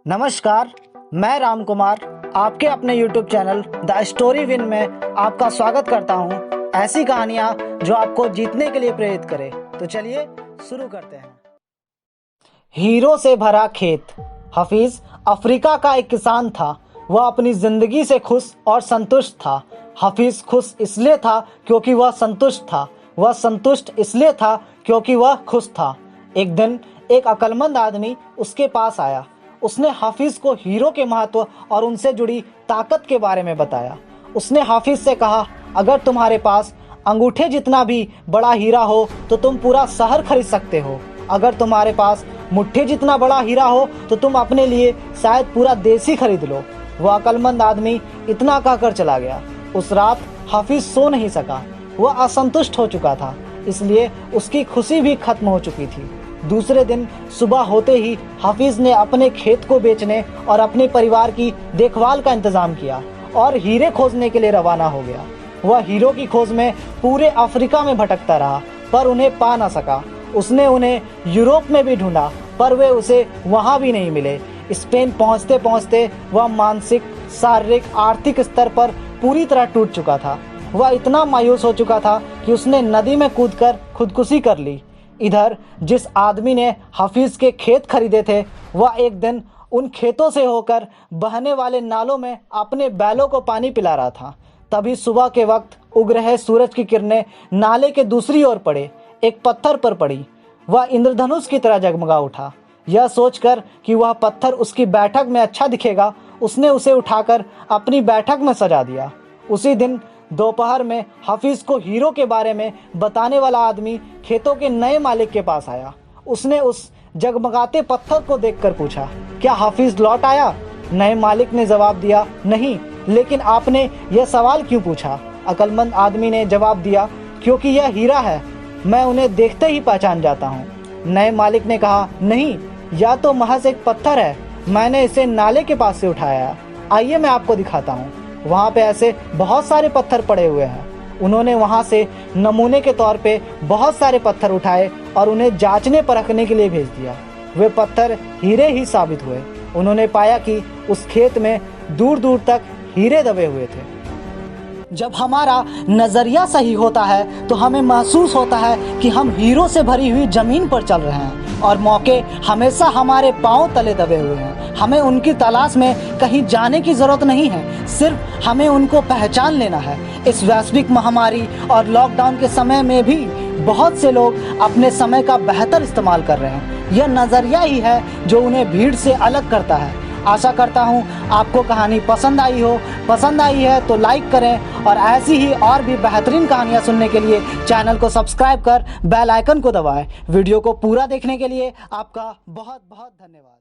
नमस्कार, मैं राम कुमार आपके अपने YouTube channel the story win में आपका स्वागत करता हूं। ऐसी कहानियां जो आपको जीतने के लिए प्रेरित करे। तो चलिए शुरू करते हैं। हीरो से भरा खेत। हफीज अफ्रीका का एक किसान था। वह अपनी जिंदगी से खुश और संतुष्ट था। हफीज खुश इसलिए था क्योंकि वह संतुष्ट था। वह संतुष्ट इसलिए था क्योंकि वह खुश था। एक दिन एक अक्लमंद आदमी उसके पास आया। उसने हाफिज को हीरो के महत्व और उनसे जुड़ी ताकत के बारे में बताया। उसने हाफिज से कहा, अगर तुम्हारे पास अंगूठे जितना भी बड़ा हीरा हो तो तुम पूरा शहर खरीद सकते हो। अगर तुम्हारे पास मुट्ठी जितना बड़ा हीरा हो तो तुम अपने लिए शायद पूरा देश ही खरीद लो। वह अक्लमंद आदमी इतना कहकर चला गया। उस रात हाफिज सो नहीं सका। वह असंतुष्ट हो चुका था, इसलिए उसकी खुशी भी खत्म हो चुकी थी। दूसरे दिन सुबह होते ही हाफिज ने अपने खेत को बेचने और अपने परिवार की देखभाल का इंतजाम किया और हीरे खोजने के लिए रवाना हो गया। वह हीरो की खोज में पूरे अफ्रीका में भटकता रहा पर उन्हें पा ना सका। उसने उन्हें यूरोप में भी ढूंढा पर वे उसे वहां भी नहीं मिले। स्पेन पहुंचते पहुंचते वह मानसिक, शारीरिक, आर्थिक स्तर पर पूरी तरह टूट चुका था। वह इतना मायूस हो चुका था कि उसने नदी में कूदकर खुदकुशी कर ली। इधर जिस आदमी ने हाफिज के खेत खरीदे थे वह एक दिन उन खेतों से होकर बहने वाले नालों में अपने बैलों को पानी पिला रहा था। तभी सुबह के वक्त उग रहे सूरज की किरणें नाले के दूसरी ओर पड़े एक पत्थर पर पड़ी। वह इंद्रधनुष की तरह जगमगा उठा। यह सोचकर कि वह पत्थर उसकी बैठक में अच्छा दिखेगा, उसने उसे उठाकर अपनी बैठक में सजा दिया। उसी दिन दोपहर में हाफिज को हीरो के बारे में बताने वाला आदमी खेतों के नए मालिक के पास आया। उसने उस जगमगाते पत्थर को देखकर पूछा, क्या हाफिज लौट आया? नए मालिक ने जवाब दिया, नहीं, लेकिन आपने यह सवाल क्यों पूछा? अक्लमंद आदमी ने जवाब दिया, क्योंकि यह हीरा है, मैं उन्हें देखते ही पहचान जाता हूँ। नए मालिक ने कहा, नहीं, यह तो महज एक पत्थर है, मैंने इसे नाले के पास से उठाया। आइए मैं आपको दिखाता हूँ। वहाँ पे ऐसे बहुत सारे पत्थर पड़े हुए हैं। उन्होंने वहाँ से नमूने के तौर पे बहुत सारे पत्थर उठाए और उन्हें जांचने परखने के लिए भेज दिया। वे पत्थर हीरे ही साबित हुए। उन्होंने पाया कि उस खेत में दूर दूर तक हीरे दबे हुए थे। जब हमारा नज़रिया सही होता है तो हमें महसूस होता है कि हम हीरो से भरी हुई ज़मीन पर चल रहे हैं और मौके हमेशा हमारे पांव तले दबे हुए हैं। हमें उनकी तलाश में कहीं जाने की ज़रूरत नहीं है, सिर्फ हमें उनको पहचान लेना है। इस वैश्विक महामारी और लॉकडाउन के समय में भी बहुत से लोग अपने समय का बेहतर इस्तेमाल कर रहे हैं। यह नज़रिया ही है जो उन्हें भीड़ से अलग करता है। आशा करता हूँ आपको कहानी पसंद आई हो। पसंद आई है तो लाइक करें और ऐसी ही और भी बेहतरीन कहानियाँ सुनने के लिए चैनल को सब्सक्राइब कर बेल आइकन को दबाएं। वीडियो को पूरा देखने के लिए आपका बहुत बहुत धन्यवाद।